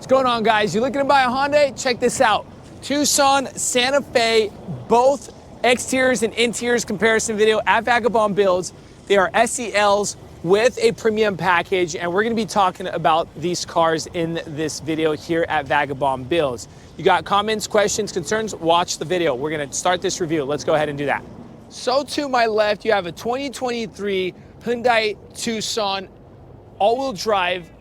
What's going on, guys? You're looking to buy a Hyundai? Check this out. Tucson, Santa Fe, both exteriors and interiors comparison video at Vagabond Builds. They are SELs with a premium package, and we're gonna be talking about these cars in this video here at Vagabond Builds. You got comments, questions, concerns? Watch the video. We're gonna start this review. Let's go ahead and do that. So to my left, you have a 2023 Hyundai Tucson all-wheel drive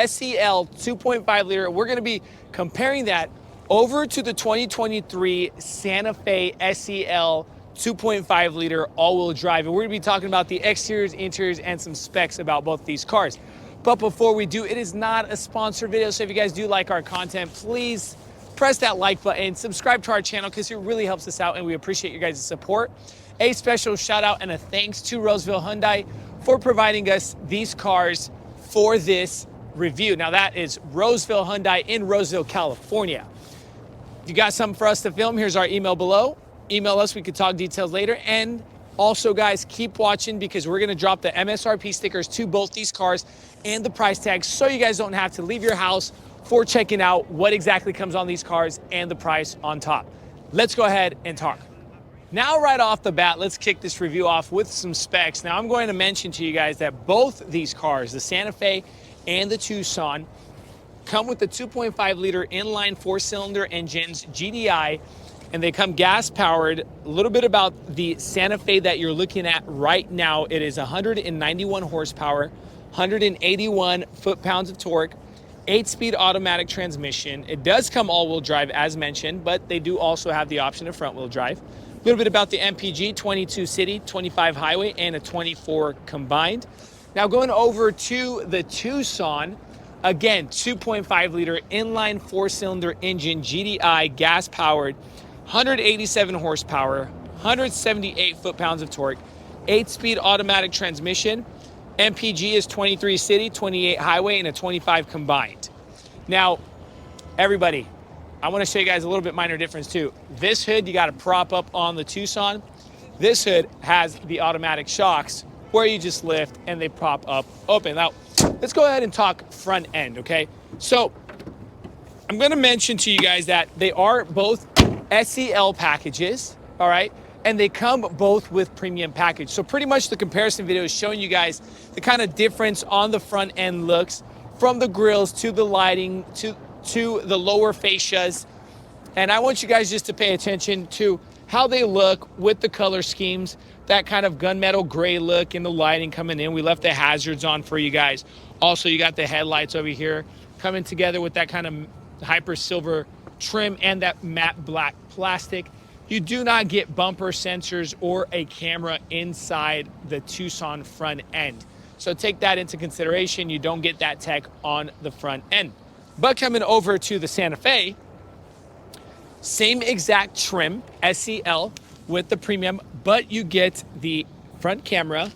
SEL 2.5 liter. We're gonna be comparing that over to the 2023 Santa Fe SEL 2.5 liter all-wheel drive. And we're gonna be talking about the exteriors, interiors, and some specs about both these cars. But before we do, it is not a sponsored video. So if you guys do like our content, please press that like button, subscribe to our channel because it really helps us out and we appreciate your guys' support. A special shout out and a thanks to Roseville Hyundai for providing us these cars for this review. Now that is Roseville Hyundai in Roseville, California. If you got something for us to film, here's our email below. Email us, we could talk details later. And also, guys, keep watching because we're gonna drop the MSRP stickers to both these cars and the price tags so you guys don't have to leave your house for checking out what exactly comes on these cars and the price on top. Let's go ahead and talk. Now, right off the bat, let's kick this review off with some specs. Now, I'm going to mention to you guys that both these cars, the Santa Fe and the Tucson, come with the 2.5 liter inline 4-cylinder engines, GDI, and they come gas powered. A little bit about the Santa Fe that you're looking at right now. It is 191 horsepower, 181 foot-pounds of torque, 8-speed automatic transmission. It does come all-wheel drive as mentioned, but they do also have the option of front-wheel drive. A little bit about the MPG, 22 city, 25 highway, and a 24 combined. Now going over to the Tucson, again, 2.5 liter inline 4-cylinder engine, GDI, gas powered, 187 horsepower, 178 foot-pounds of torque, 8-speed automatic transmission. MPG is 23 city, 28 highway, and a 25 combined. Now, everybody, I want to show you guys a little bit minor difference too. This hood, you got to prop up on the Tucson. This hood has the automatic shocks where you just lift and they prop up open. Now, let's go ahead and talk front end, okay? So, I'm going to mention to you guys that they are both SEL packages, all right? And they come both with premium package. So pretty much the comparison video is showing you guys the kind of difference on the front end looks from the grills to the lighting to the lower fascias. And I want you guys just to pay attention to how they look with the color schemes, that kind of gunmetal gray look in the lighting coming in. We left the hazards on for you guys. Also, you got the headlights over here coming together with that kind of hyper silver trim and that matte black plastic. You do not get bumper sensors or a camera inside the Tucson front end. So take that into consideration. You don't get that tech on the front end. But coming over to the Santa Fe, same exact trim, SEL with the premium, but you get the front camera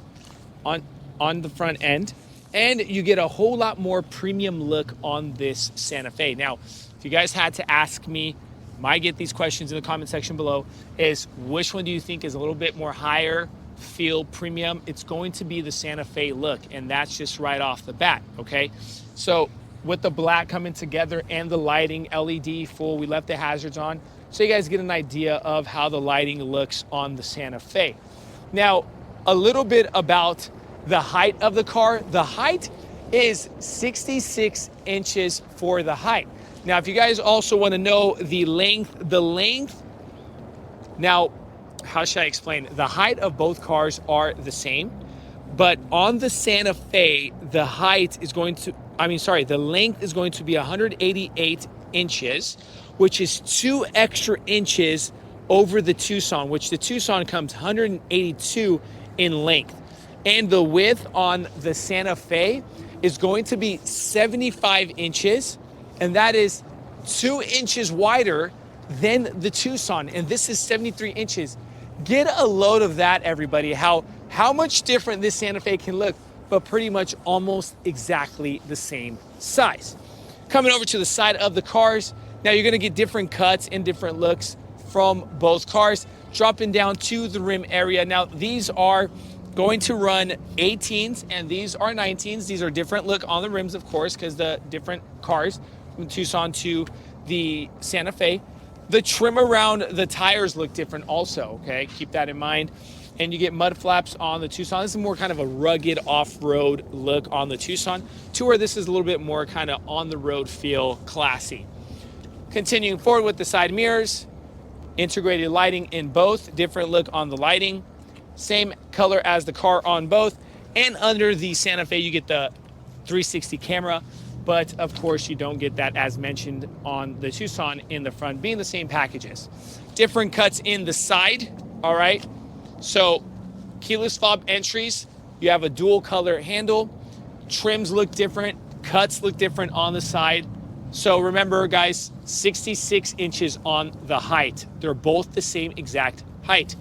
on the front end, and you get a whole lot more premium look on this Santa Fe. Now, if you guys had to ask me, might get these questions in the comment section below, is which one do you think is a little bit more higher feel premium? It's going to be the Santa Fe look, and that's just right off the bat, okay? So with the black coming together and the lighting, LED full, we left the hazards on, so you guys get an idea of how the lighting looks on the Santa Fe. Now, a little bit about the height of the car. The height is 66 inches for the height. Now, if you guys also want to know the length, now, how should I explain? The height of both cars are the same, but on the Santa Fe, the length is going to be 188 inches, which is 2 extra inches over the Tucson, which the Tucson comes 182 in length. And the width on the Santa Fe is going to be 75 inches, and that is 2 inches wider than the Tucson, and this is 73 inches. Get a load of that, everybody, how much different this Santa Fe can look, but pretty much almost exactly the same size. Coming over to the side of the cars, now you're gonna get different cuts and different looks from both cars. Dropping down to the rim area. Now, these are going to run 18s and these are 19s. These are different look on the rims, of course, because the different cars. Tucson to the Santa Fe. The trim around the tires look different also, okay? Keep that in mind. And you get mud flaps on the Tucson. This is more kind of a rugged off-road look on the Tucson, to where this is a little bit more kind of on-the-road feel, classy. Continuing forward with the side mirrors, integrated lighting in both, different look on the lighting, same color as the car on both. And under the Santa Fe, you get the 360 camera, but of course you don't get that as mentioned on the Tucson in the front, being the same packages. Different cuts in the side, all right? So keyless fob entries, you have a dual color handle, trims look different, cuts look different on the side. So remember guys, 66 inches on the height. They're both the same exact height.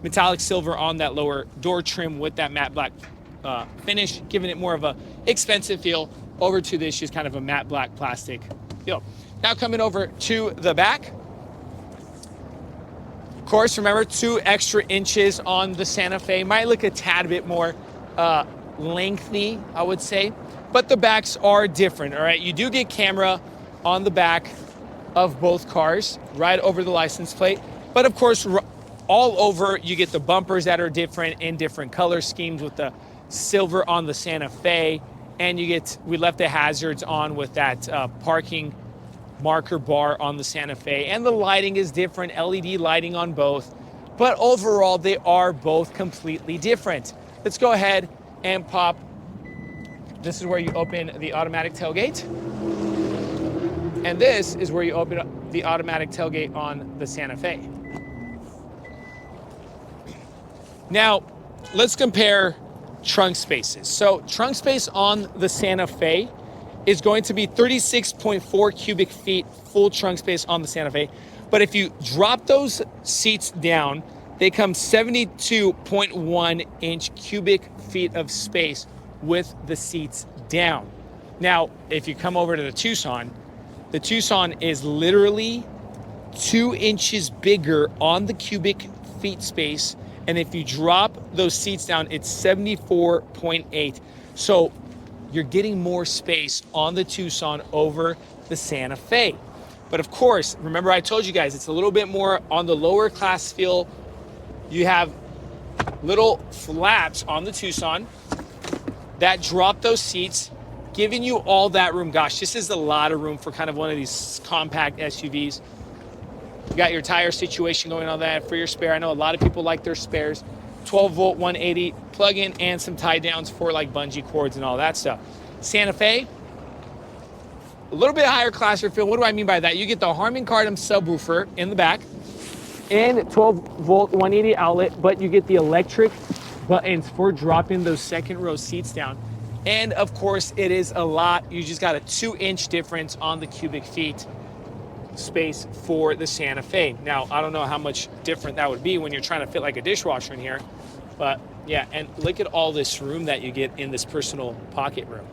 Metallic silver on that lower door trim with that matte black finish, giving it more of a expensive feel over to this just kind of a matte black plastic feel. Now coming over to the back. Of course, remember 2 extra inches on the Santa Fe. Might look a tad bit more lengthy, I would say, but the backs are different, all right? You do get camera on the back of both cars, right over the license plate, but of course, all over you get the bumpers that are different in different color schemes with the silver on the Santa Fe, and we left the hazards on with that parking marker bar on the Santa Fe, and the lighting is different, LED lighting on both, but overall they are both completely different. Let's go ahead and pop. This is where you open the automatic tailgate, and this is where you open up the automatic tailgate on the Santa Fe. Now let's compare trunk spaces. So trunk space on the Santa Fe is going to be 36.4 cubic feet full trunk space on the Santa Fe. But if you drop those seats down, they come 72.1 inch cubic feet of space with the seats down. Now, if you come over to the Tucson is literally 2 inches bigger on the cubic feet space. And if you drop those seats down, it's 74.8. So you're getting more space on the Tucson over the Santa Fe. But of course, remember I told you guys, it's a little bit more on the lower class feel. You have little flaps on the Tucson that drop those seats, giving you all that room. Gosh, this is a lot of room for kind of one of these compact SUVs. You got your tire situation going on that for your spare. I know a lot of people like their spares. 12 volt 180 plug-in and some tie downs for like bungee cords and all that stuff. Santa Fe, a little bit higher class or feel. What do I mean by that? You get the Harman Kardon subwoofer in the back and 12 volt 180 outlet, but you get the electric buttons for dropping those second row seats down. And of course it is a lot. You just got a 2-inch difference on the cubic feet space for the Santa Fe. Now, I don't know how much different that would be when you're trying to fit like a dishwasher in here, but yeah, and look at all this room that you get in this personal pocket room.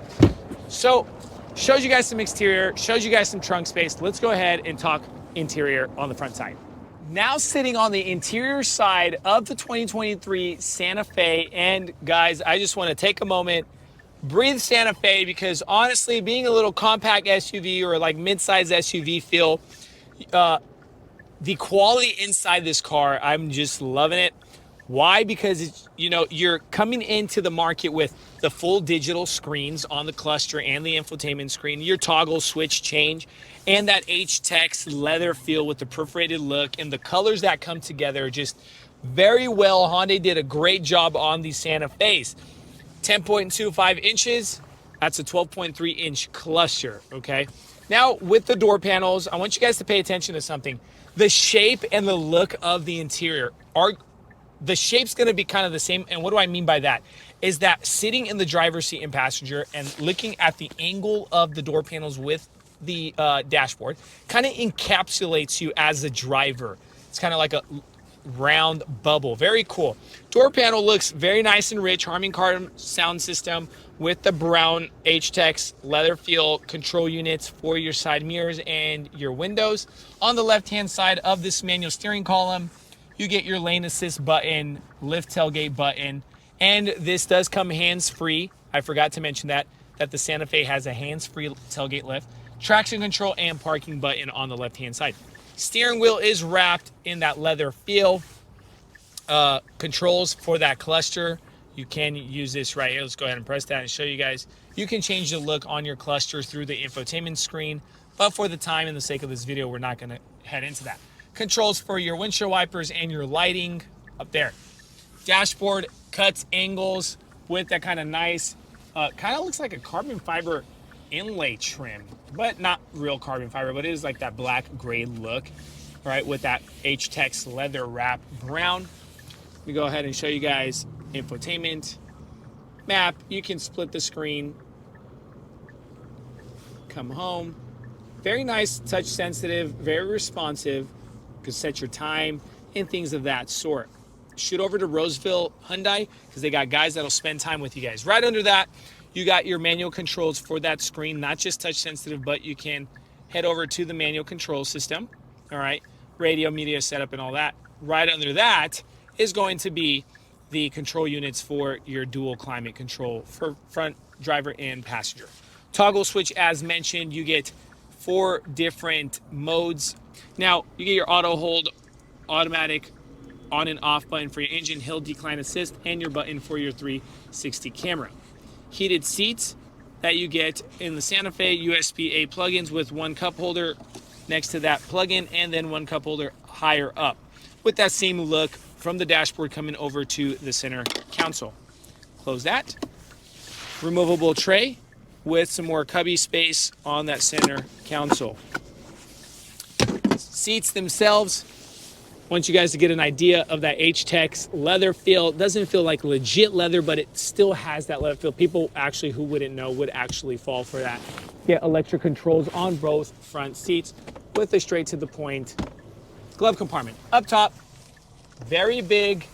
So, shows you guys some exterior, shows you guys some trunk space. Let's go ahead and talk interior on the front side. Now sitting on the interior side of the 2023 Santa Fe, and guys, I just want to take a moment, breathe Santa Fe, because honestly, being a little compact SUV or like mid-size SUV feel, the quality inside this car, I'm just loving it. Why? Because it's, you're coming into the market with the full digital screens on the cluster and the infotainment screen, your toggle switch change, and that H-Tex leather feel with the perforated look, and the colors that come together just very well. Hyundai did a great job on these Santa Fe's. 10.25 inches, that's a 12.3 inch cluster, okay? Now with the door panels, I want you guys to pay attention to something. The shape and the look of the interior the shape's gonna be kind of the same. And what do I mean by that? Is that sitting in the driver's seat and passenger and looking at the angle of the door panels with the dashboard kind of encapsulates you as a driver. It's kind of like a round bubble. Very cool. Door panel looks very nice and rich. Harman Kardon sound system with the brown H-Tex leather feel control units for your side mirrors and your windows. On the left-hand side of this manual steering column, you get your lane assist button, lift tailgate button, and this does come hands-free. I forgot to mention that the Santa Fe has a hands-free tailgate lift. traction control and parking button on the left-hand side. Steering wheel is wrapped in that leather feel. Controls for that cluster. You can use this right here. Let's go ahead and press that and show you guys. You can change the look on your cluster through the infotainment screen, but for the time and the sake of this video, we're not gonna head into that. Controls for your windshield wipers and your lighting up there. Dashboard cuts angles with that kind of nice, kind of looks like a carbon fiber inlay trim, but not real carbon fiber, but it is like that black gray look, right, with that H-Tex leather wrap brown. Let me go ahead and show you guys infotainment, map. You can split the screen, come home. Very nice, touch sensitive, very responsive. You can set your time and things of that sort. Shoot over to Roseville Hyundai because they got guys that'll spend time with you guys. Right under that, you got your manual controls for that screen, not just touch sensitive, but you can head over to the manual control system. All right, radio, media setup, and all that. Right under that is going to be the control units for your dual climate control for front driver and passenger. Toggle switch, as mentioned, you get 4 different modes. Now, you get your auto hold, automatic on and off button for your engine, hill decline assist, and your button for your 360 camera. Heated seats that you get in the Santa Fe USB-A plugins with 1 cup holder next to that plug-in and then 1 cup holder higher up, with that same look from the dashboard coming over to the center console. Close that. Removable tray with some more cubby space on that center console. Seats themselves, I want you guys to get an idea of that H-Tex leather feel. It doesn't feel like legit leather, but it still has that leather feel. People actually who wouldn't know would actually fall for that. Get electric controls on both front seats with a straight to the point glove compartment. Up top, very big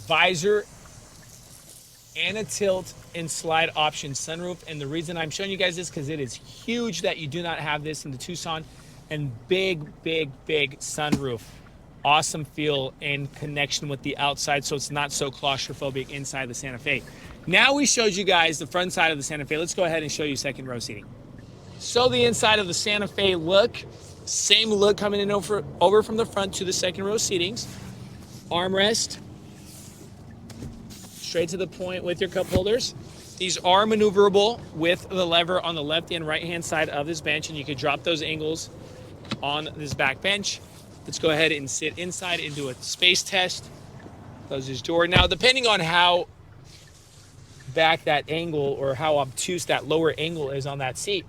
visor and a tilt and slide option sunroof. And the reason I'm showing you guys this because it is huge that you do not have this in the Tucson, and big sunroof. Awesome feel and connection with the outside, so it's not so claustrophobic inside the Santa Fe. Now we showed you guys the front side of the Santa Fe. Let's go ahead and show you second row seating. So the inside of the Santa Fe look, same look coming in over from the front to the second row seatings. Armrest, straight to the point with your cup holders. These are maneuverable with the lever on the left and right hand side of this bench, and you could drop those angles on this back bench. Let's go ahead and sit inside and do a space test. Close this door. Now, depending on how back that angle or how obtuse that lower angle is on that seat,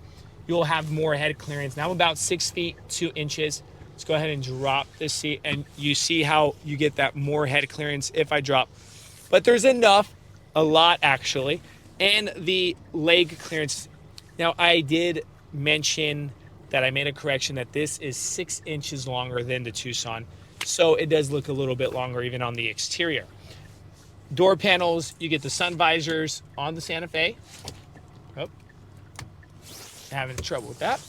you'll have more head clearance. Now I'm about 6 feet 2 inches. Let's go ahead and drop this seat, and you see how you get that more head clearance if I drop. But there's enough, a lot actually, and the leg clearance. Now I did mention that I made a correction that this is 6 inches longer than the Tucson, so it does look a little bit longer even on the exterior. Door panels, you get the sun visors on the Santa Fe. Oh, having trouble with that.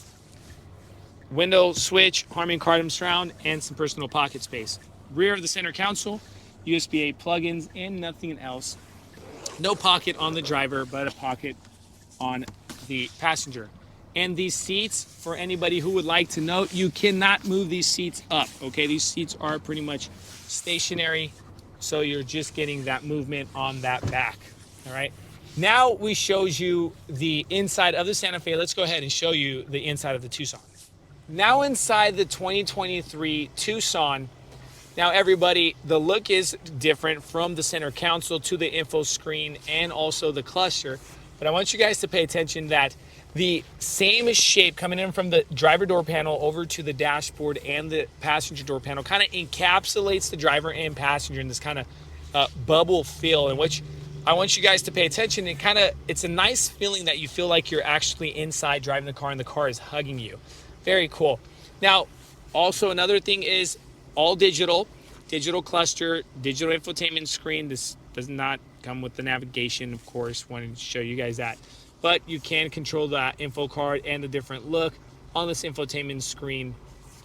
Window switch, Harman Kardon surround, and some personal pocket space. Rear of the center console, USB-A plugins, and nothing else. No pocket on the driver, but a pocket on the passenger. And these seats, for anybody who would like to know, you cannot move these seats up, okay? These seats are pretty much stationary, so you're just getting that movement on that back, all right? Now we showed you the inside of the Santa Fe. Let's go ahead and show you the inside of the Tucson. Now inside the 2023 Tucson, now everybody, the look is different from the center console to the info screen and also the cluster, but I want you guys to pay attention that the same shape coming in from the driver door panel over to the dashboard and the passenger door panel kind of encapsulates the driver and passenger in this kind of bubble feel, in which I want you guys to pay attention. It's a nice feeling that you feel like you're actually inside driving the car and the car is hugging you. Very cool. Now, also another thing is all digital cluster, digital infotainment screen. This does not come with the navigation, of course. Wanted to show you guys that. But you can control that info card and the different look on this infotainment screen.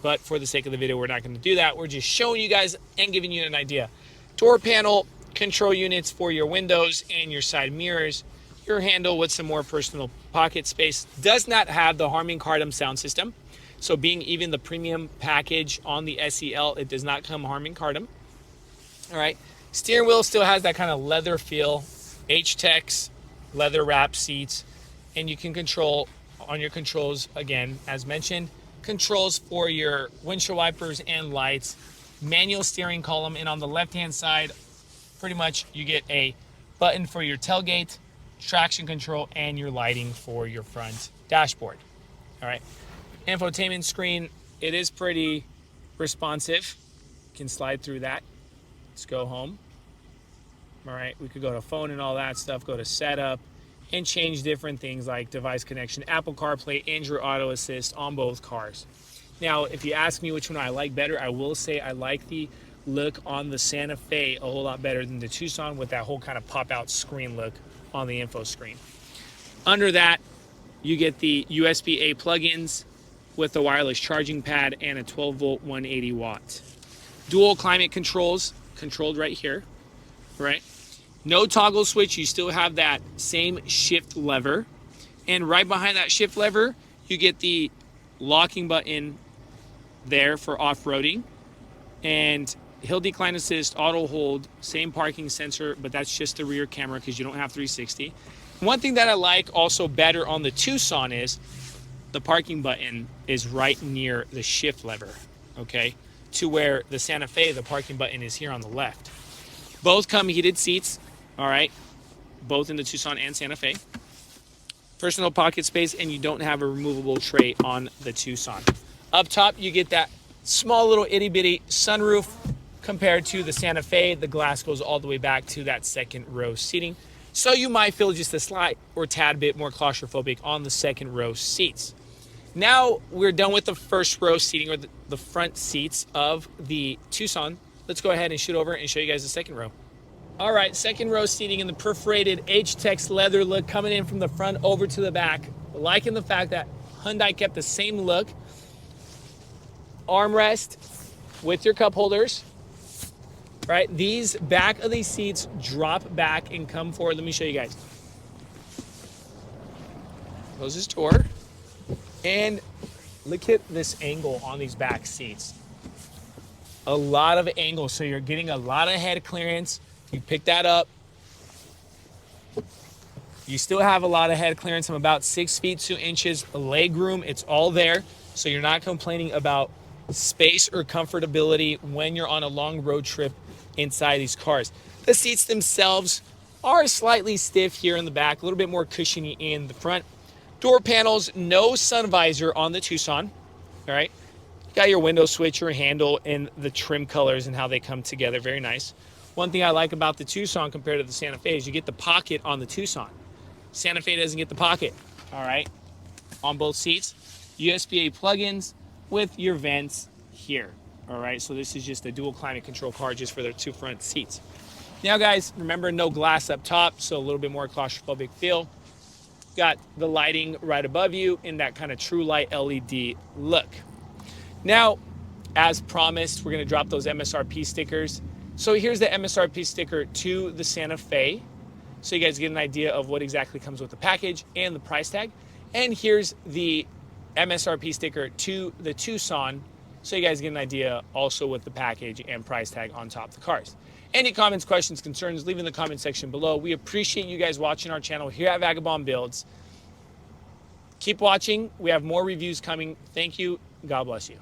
But for the sake of the video, we're not going to do that. We're just showing you guys and giving you an idea. Door panel, control units for your windows and your side mirrors. your handle with some more personal pocket space. Does not have the Harman Kardon sound system. So being even the premium package on the SEL, it does not come Harman Kardon. All right. Steering wheel still has that kind of leather feel. H-Tex, leather wrap seats. And you can control on your controls, again, as mentioned, controls for your windshield wipers and lights. Manual steering column. And on the left-hand side, pretty much you get a button for your tailgate, traction control, and your lighting for your front dashboard. All right. Infotainment screen, it is pretty responsive. You can slide through that. Let's go home. All right, we could go to phone and all that stuff, go to setup, and change different things like device connection, Apple CarPlay, Android Auto Assist on both cars. Now, if you ask me which one I like better, I will say I like the look on the Santa Fe a whole lot better than the Tucson with that whole kind of pop-out screen look on the info screen. Under that, you get the USB-A plugins with the wireless charging pad and a 12-volt 180 watt. Dual climate controls, controlled right here, right? No toggle switch, you still have that same shift lever. And right behind that shift lever, you get the locking button there for off-roading. And hill decline assist, auto hold, same parking sensor, but that's just the rear camera because you don't have 360. One thing that I like also better on the Tucson is the parking button is right near the shift lever, okay? To where the Santa Fe, the parking button is here on the left. Both come heated seats, all right? Both in the Tucson and Santa Fe. Personal pocket space, and you don't have a removable tray on the Tucson. Up top, you get that small little itty bitty sunroof compared to the Santa Fe. The glass goes all the way back to that second row seating. So you might feel just a slight or tad bit more claustrophobic on the second row seats. Now we're done with the first row seating, or the front seats of the Tucson. Let's go ahead and shoot over and show you guys the second row. All right, second row seating in the perforated H-Tex leather look coming in from the front over to the back. Liking the fact that Hyundai kept the same look. Armrest with your cup holders. Right, these back of these seats drop back and come forward. Let me show you guys. Closes door. And look at this angle on these back seats. A lot of angle, so you're getting a lot of head clearance. You pick that up. You still have a lot of head clearance. I'm about 6 feet 2 inches leg room. It's all there, so you're not complaining about space or comfortability when you're on a long road trip inside these cars. The seats themselves are slightly stiff here in the back, a little bit more cushiony in the front. Door panels, no sun visor on the Tucson. All right, got your window switch, your handle, and the trim colors and how they come together. Very nice. One thing I like about the Tucson compared to the Santa Fe is you get the pocket on the Tucson. Santa Fe doesn't get the pocket. All right, on both seats, USB-A plugins with your vents here. All right, so this is just a dual climate control car just for their 2 front seats. Now, guys, remember, no glass up top, so a little bit more claustrophobic feel. Got the lighting right above you in that kind of true light LED look. Now, as promised, we're going to drop those MSRP stickers. So here's the MSRP sticker to the Santa Fe, so you guys get an idea of what exactly comes with the package and the price tag. And here's the MSRP sticker to the Tucson, so you guys get an idea also with the package and price tag on top of the cars. Any comments, questions, concerns, leave in the comment section below. We appreciate you guys watching our channel here at Vagabond Builds. Keep watching. We have more reviews coming. Thank you. God bless you.